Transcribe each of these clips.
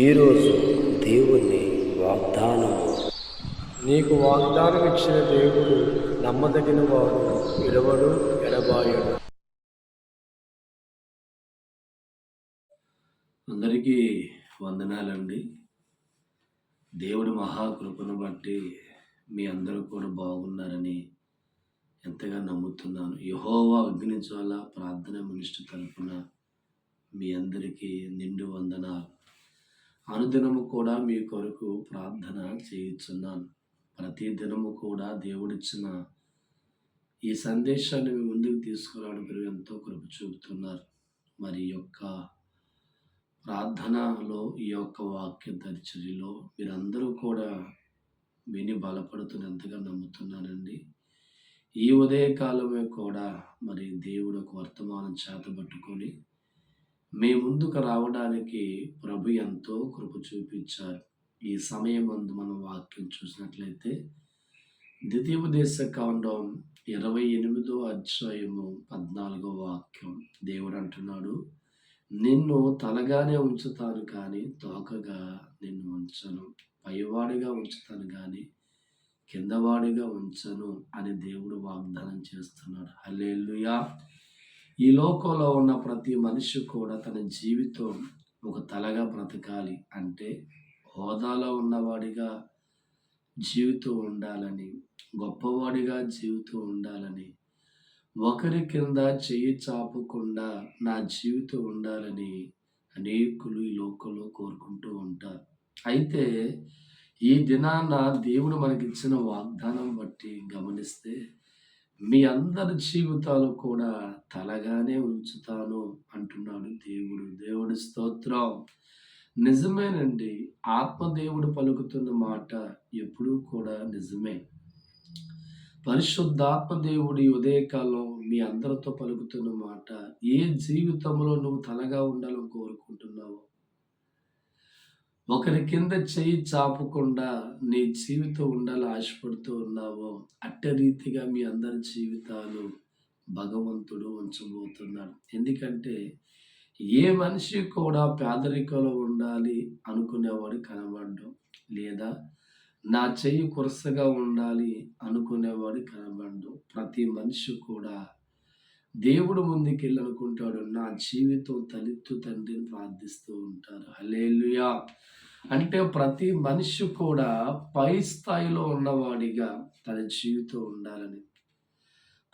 ఈరోజు దేవుని వాగ్దానము. నీకు వాగ్దానం ఇచ్చిన దేవుడు నమ్మదగిన వాడు, విడవడు, ఎడబాయడు. అందరికీ వందనాలండి. దేవుడి మహాకృపను బట్టి మీ అందరూ కూడా బాగున్నారని ఎంతగా నమ్ముతున్నాను. యెహోవా అగ్నిజ్వాల ప్రార్థన మినిస్ట్రీ తరపున మీ అందరికీ నిండు వందనాలు. అనుదినము కూడా మీ కొరకు ప్రార్థన చేయుచున్నాను. ప్రతి దినము కూడా దేవుడిచ్చిన ఈ సందేశాన్ని మీ ముందుకు తీసుకురావడం మీరు ఎంతో కృప చూపుతున్నారు. మరి ఈ యొక్క ప్రార్థనలో, ఈ యొక్క వాక్య పరిచర్యలో మీరందరూ కూడా విని బలపడుతున్న ఎంతగా నమ్ముతున్నానండి. ఈ ఉదయకాలమే కూడా మరి దేవుడు ఒక వర్తమానం చేతబట్టుకొని మీ ముందుకు రావడానికి ప్రభు ఎంతో కృప చూపించారు. ఈ సమయం అందు మనం వాక్యం చూసినట్లయితే ద్వితీయోపదేశకాండం 28వ అధ్యాయము 14వ వాక్యం. దేవుడు అంటున్నాడు, నిన్ను తలగానే ఉంచుతాను కానీ తోకగా నిన్ను ఉంచను, పైవాడిగా ఉంచుతాను కానీ కిందవాడిగా ఉంచను అని దేవుడు వాగ్దానం చేస్తున్నాడు. హల్లెలూయా. ఈ లోకంలో ఉన్న ప్రతి మనిషి కూడా తన జీవితం ఒక తలగా బ్రతకాలి అంటే హోదాలో ఉన్నవాడిగా జీవితం ఉండాలని, గొప్పవాడిగా జీవితం ఉండాలని, ఒకరి కింద చెయ్యి చాపకుండా నా జీవితం ఉండాలని అనేకులు ఈ లోకంలో కోరుకుంటూ ఉంటారు. అయితే ఈ దినాన దేవుడు మనకిచ్చిన వాగ్దానం బట్టి గమనిస్తే మీ అందరి జీవితాలు కూడా తలగానే ఉంచుతాను అంటున్నాడు దేవుడు. దేవుడి స్తోత్రం. నిజమేనండి. ఆత్మదేవుడు పలుకుతున్న మాట ఎప్పుడూ కూడా నిజమే. పరిశుద్ధాత్మ దేవుడి ఉదయకాలం మీ అందరితో పలుకుతున్న మాట, ఏ జీవితంలో నువ్వు తలగా ఉండాలని కోరుకుంటున్నావో, ఒకరి కింద చెయ్యి చాపకుండా నీ జీవితం ఉండాలని ఆశపడుతూ ఉన్నావో, అట్ట రీతిగా మీ అందరి జీవితాలు భగవంతుడు ఉంచబోతున్నాడు. ఎందుకంటే ఏ మనిషి కూడా పేదరికంలో ఉండాలి అనుకునేవాడు కనబడ్డం, లేదా నా చెయ్యి కురసగా ఉండాలి అనుకునేవాడు కనబడ్డం. ప్రతి మనిషి కూడా దేవుడు ముందుకెళ్ళి అనుకుంటాడు, నా జీవితం తలెత్తు తండ్రిని ప్రార్థిస్తూ ఉంటారు. హల్లెలూయా. అంటే ప్రతి మనిషి కూడా పై స్థాయిలో ఉన్నవాడిగా తన జీవితం ఉండాలని,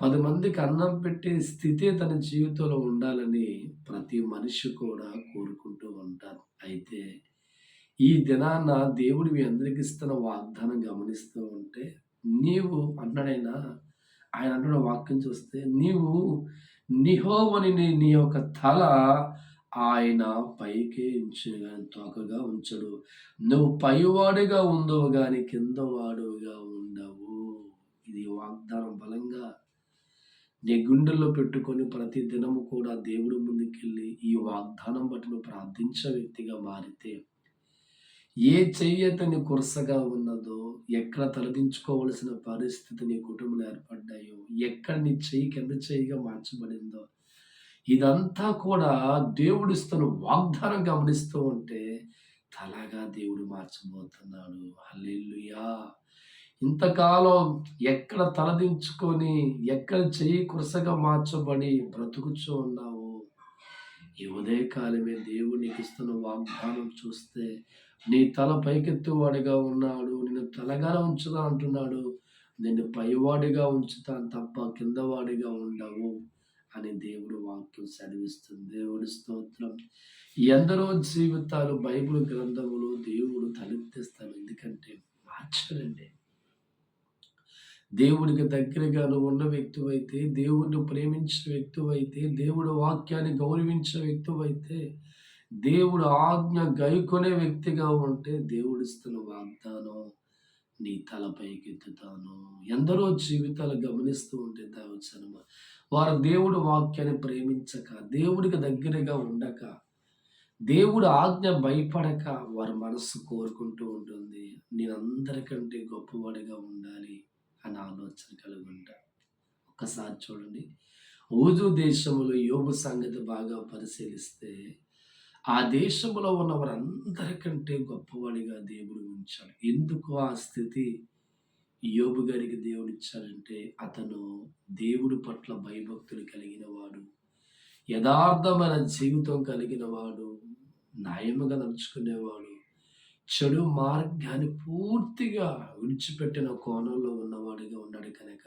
10 మందికి అన్నం పెట్టే స్థితి తన జీవితంలో ఉండాలని ప్రతి మనిషి కూడా కోరుకుంటూ ఉంటారు. అయితే ఈ దినాన దేవుడు మీ అందరికి ఇస్తున్న వాగ్దానం గమనిస్తూ ఉంటే, నీవు అన్నాడైనా, ఆయన అంటున్న వాక్యం చూస్తే, నీవు యెహోవాని నీ యొక్క తల ఆయన పైకే ఉంచును కానీ తోకగా ఉంచడు. నువ్వు పైవాడిగా ఉండవు కానీ కింద వాడుగా ఉండవు. ఇది వాగ్దానం బలంగా నీ గుండెల్లో పెట్టుకొని ప్రతి దినము కూడా దేవుడి ముందుకెళ్ళి ఈ వాగ్దానం బట్టి నువ్వు ప్రార్థించే వ్యక్తిగా మారితే, ఏ చెయ్యతని కురసగా ఉన్నదో, ఎక్కడ తలదించుకోవలసిన పరిస్థితి నీ కుటుంబంలో ఏర్పడ్డాయో, ఎక్కడ నీ చెయ్యి కింద చెయ్యిగా మార్చబడిందో, ఇదంతా కూడా దేవుడిస్తున్న వాగ్దానం గమనిస్తూ ఉంటే తలగా దేవుడు మార్చబోతున్నాడు. హల్లెలూయా. ఇంతకాలం ఎక్కడ తలదించుకొని, ఎక్కడ చెయ్యి కురసగా మార్చబడి బ్రతుకుచూ ఉన్నావు, ఈ ఉదయకాలమే దేవుడు నీకు ఇస్తున్న వాగ్దానం చూస్తే, నీ తల పైకెత్తువాడిగా ఉన్నాడు, నిన్ను తలగానే ఉంచుతా అంటున్నాడు. నిన్ను పైవాడిగా ఉంచుతాను తప్ప కిందవాడిగా ఉండవు అని దేవుడు వాక్యం సెలవిస్తుంది. దేవుడి స్తోత్రం. ఎందరో జీవితాలు బైబిల్ గ్రంథములు దేవుడు తలెత్తిస్తాడు. ఎందుకంటే మార్చడండి. దేవుడికి దగ్గరగా నువ్వు ఉన్న వ్యక్తివైతే, దేవుడిని ప్రేమించిన వ్యక్తివైతే, దేవుడు వాక్యాన్ని గౌరవించే వ్యక్తివైతే, దేవుడు ఆజ్ఞ గైకొనే వ్యక్తిగా ఉంటే, దేవుడిస్తున్న వాగ్దానం నీ తలపైకెత్తుతాను. ఎందరో జీవితాలు గమనిస్తూ ఉంటే దావచనమ, వారు దేవుడు వాక్యాన్ని ప్రేమించక, దేవుడికి దగ్గరగా ఉండక, దేవుడు ఆజ్ఞ భయపడక వారి మనస్సు కోరుకుంటూ ఉంటుంది, నేను అందరికంటే గొప్పవాడిగా ఉండాలి అని ఆలోచన కలిగి ఉంటారు. ఒక్కసారి చూడండి, ఊజు దేశంలో యోబు సంగతి బాగా పరిశీలిస్తే, ఆ దేశంలో ఉన్న వారందరికంటే గొప్పవాడిగా దేవుడు ఉంచాడు. ఎందుకు ఆ స్థితి యోబు గారికి దేవుడిచ్చాడంటే, అతను దేవుడి పట్ల భయభక్తులు కలిగిన వాడు, యథార్థమైన జీవితం కలిగిన వాడు, న్యాయముగా నడుచుకునేవాడు, చెడు మార్గాన్ని పూర్తిగా విడిచిపెట్టిన కోణంలో ఉన్నవాడిగా ఉన్నాడు కనుక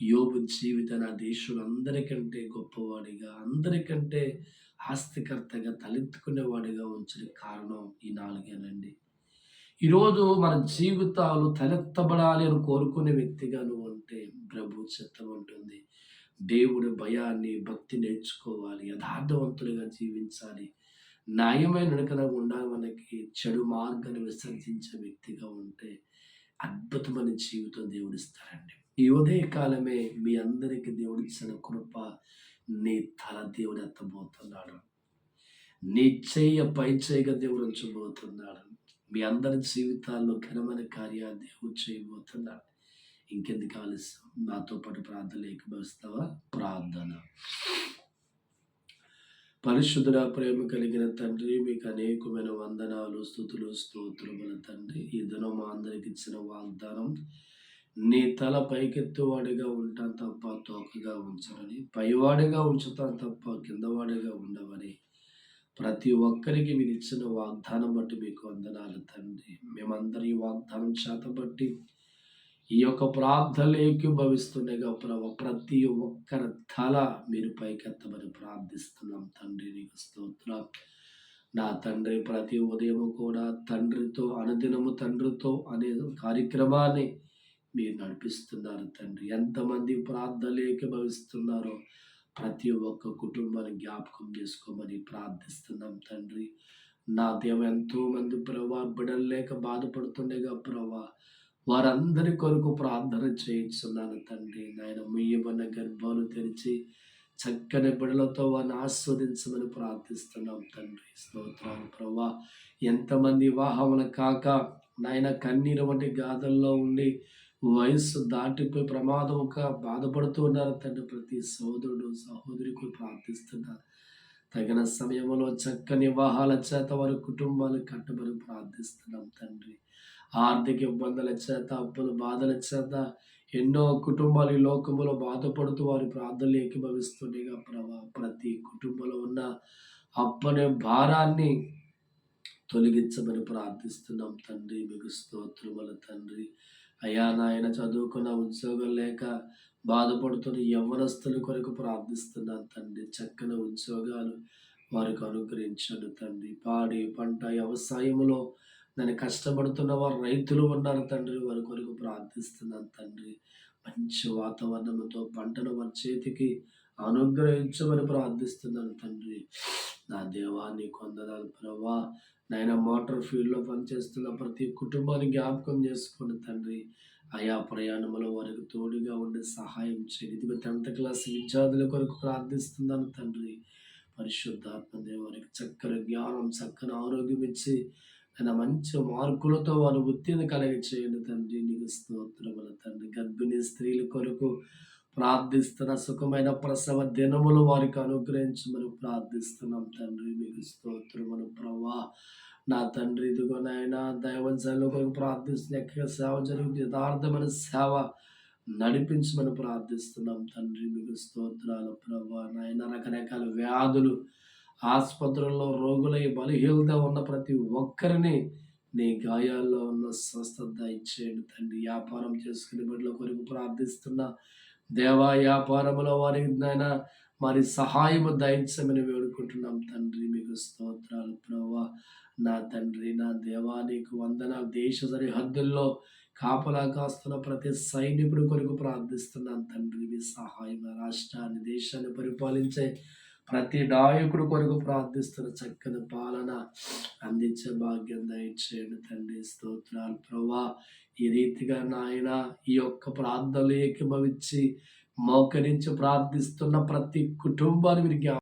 యోబు జీవితాన్ని ఆ దేశంలో అందరికంటే గొప్పవాడిగా, అందరికంటే ఆస్తికర్తగా తలెత్తుకునేవాడిగా ఉంచిన కారణం ఈ నాలుగేనండి. ఈరోజు మన జీవితాలు తలెత్తబడాలి అని కోరుకునే వ్యక్తిగా నువ్వు ఉంటే ప్రభు చిత్తం ఉంటుంది. దేవుడి భయాన్ని, భక్తి నేర్చుకోవాలి, యథార్థవంతుడిగా జీవించాలి, న్యాయమైన నడకన ఉండాలి. మనకి చెడు మార్గాన్ని విసర్జించే వ్యక్తిగా ఉంటే అద్భుతమైన జీవితం దేవుడిస్తారండి. ఈ ఉదయ కాలమే మీ అందరికీ దేవుడిచ్చిన కృప, నీ తల దేవుడు ఎత్తబోతున్నాడు, నీ చెయ్య పై చేయగా దేవుడు ఉంచబోతున్నాడు. మీ అందరి జీవితాల్లో ఘనమైన కార్యాలు దేవుడు చేయబోతున్నాడు. ఇంకెందుకు ఆలస్యం, నాతో పాటు ప్రార్థన ఏకీభవిస్తావా? ప్రార్థన. పరిశుద్ధుడ, ప్రేమ కలిగిన తండ్రి, మీకు అనేకమైన వందనాలు, స్తుతులు, స్తోత్రములు తండ్రి. ఈ దినం మా అందరికి ఇచ్చిన వాగ్దానం, నీ తల పైకెత్తువాడిగా ఉంటాను తప్ప తోకగా ఉంచరని, పైవాడిగా ఉంచుతాను తప్ప కిందవాడిగా ఉండవని ప్రతి ఒక్కరికి మీరు ఇచ్చిన వాగ్దానం బట్టి మీకు వందనాలు తండ్రి. మేమందరం ఈ వాగ్దానం చేతబట్టి ఈ యొక్క ప్రార్థనలు ఏకీభవిస్తుండగా ప్రభు, ప్రతి ఒక్కరి తల మీరు పైకెత్తమని ప్రార్థిస్తున్నాం తండ్రి. నీకు స్తోత్రం నా తండ్రి. ప్రతి ఉదయం కూడా తండ్రితో, అనుదినము తండ్రితో అనే కార్యక్రమాన్ని మీరు నడిపిస్తున్నారు తండ్రి. ఎంతమంది ప్రార్థనలు ఏకీభవిస్తున్నారో ప్రతి ఒక్క కుటుంబాన్ని జ్ఞాపకం చేసుకోమని ప్రార్థిస్తున్నాం తండ్రి. నా దేవ, ఎంతో మంది ప్రభా బిడలు లేక బాధపడుతుండగా ప్రభా, వారందరి కొరకు ప్రార్థన చేయించున్నాను తండ్రి. నాయన, ముయ్యబడిన గర్భాలు తెరిచి చక్కని బిడలతో వారిని ఆస్వాదించమని ప్రార్థిస్తున్నాం తండ్రి. స్తోత్రాలు ప్రభా. ఎంతమంది వివాహములు కాక నాయన కన్నీరు వంటి గాథల్లో ఉండి వయస్సు దాటిపోయి ప్రమాదంగా బాధపడుతూ ఉన్నారు తండ్రి. ప్రతి సోదరుడు, సహోదరికి ప్రార్థిస్తున్నారు. తగిన సమయంలో చక్కని వివాహాల చేత వారి కుటుంబాలు కట్టబడి ప్రార్థిస్తున్నాం తండ్రి. ఆర్థిక ఇబ్బందుల చేత, అప్పుల బాధల చేత ఎన్నో కుటుంబాలు ఈ లోకములో బాధపడుతూ వారి ప్రార్థనలు ఏకీభవిస్తుండగా ప్రభా, ప్రతి కుటుంబంలో ఉన్న అప్పనే భారాన్ని తొలగించమని ప్రార్థిస్తున్నాం తండ్రి. మీకు స్తోత్రములు తండ్రి. అయ్యా నాయన, చదువుకున్న ఉద్యోగం లేక బాధపడుతున్న యవ్వనస్తుల కొరకు ప్రార్థిస్తున్నాను తండ్రి. చక్కని ఉద్యోగాలు వారికి అనుగ్రహించండి తండ్రి. పాడి పంట వ్యవసాయంలో నన్ను కష్టపడుతున్న వారు రైతులు ఉన్నారు తండ్రి, వారి కొరకు ప్రార్థిస్తున్నాను తండ్రి. మంచి వాతావరణంతో పంటను వారి చేతికి అనుగ్రహించమని ప్రార్థిస్తున్నాను తండ్రి. నా దేవాన్ని కొందనాలు ప్రభా. నాయన, మోటార్ ఫీల్డ్లో పనిచేస్తున్న ప్రతి కుటుంబాన్ని జ్ఞాపకం చేసుకోండి తండ్రి. ఆయా ప్రయాణంలో వారికి తోడుగా ఉండి సహాయం చేయండి. ఇదిగో 10th క్లాస్ విద్యార్థుల కొరకు ప్రార్థిస్తున్నాను తండ్రి. పరిశుద్ధాత్మ దేవానికి చక్కని జ్ఞానం, చక్కని ఆరోగ్యం ఇచ్చి ఆయన మంచి మార్కులతో వారు ఉత్తీర్ణ కలిగి చేయండి తండ్రి. నీకు స్తోత్రములు తండ్రి. గర్భిణీ స్త్రీల కొరకు ప్రార్థిస్తున్న సుఖమైన ప్రసవ దినములు వారికి అనుగ్రహించమని ప్రార్థిస్తున్నాం తండ్రి. మీకు స్తోత్రములు ప్రభా. నా తండ్రి, ఇదిగో నాయన, దైవజనుల కొరకు ప్రార్థిస్తున్న ఎక్కడ సేవ జరుగుతుంది, యథార్థమైన సేవ నడిపించమని ప్రార్థిస్తున్నాం తండ్రి. మీకు స్తోత్రాలు ప్రభా. నాయన, రకరకాల వ్యాధులు, ఆసుపత్రుల్లో రోగులై బలహీనత ఉన్న ప్రతి ఒక్కరిని నీ గాయాల్లో ఉన్న స్వస్థత ఇచ్చేయండి తండ్రి. వ్యాపారం చేసుకునే బిడ్డల కొరకు ప్రార్థిస్తున్నా దేవా, వ్యాపారంలో వారికి నాయన మరి సహాయము దయచమని వేడుకుంటున్నాం తండ్రి. మీకు స్తోత్రాలు ప్రభా. నా తండ్రి, నా దేవా, నీకు వందనాలు. దేశ సరిహద్దుల్లో కాపలా కాస్తున్న ప్రతి సైనికుడి కొరకు ప్రార్థిస్తున్నాను తండ్రి. మీ సహాయం రాష్ట్రాన్ని, దేశాన్ని పరిపాలించే ప్రతి నాయకుడు కొరకు ప్రార్థిస్తున్న చక్కని పాలన అందించే భాగ్యం దయచేయండి తండ్రి. స్తోత్రాలు ప్రభా. ఈ రీతిగా నాయన ఈ యొక్క ప్రార్థనలు ఏకీభవించి మోకరించి ప్రార్థిస్తున్న ప్రతి కుటుంబాన్ని మీరు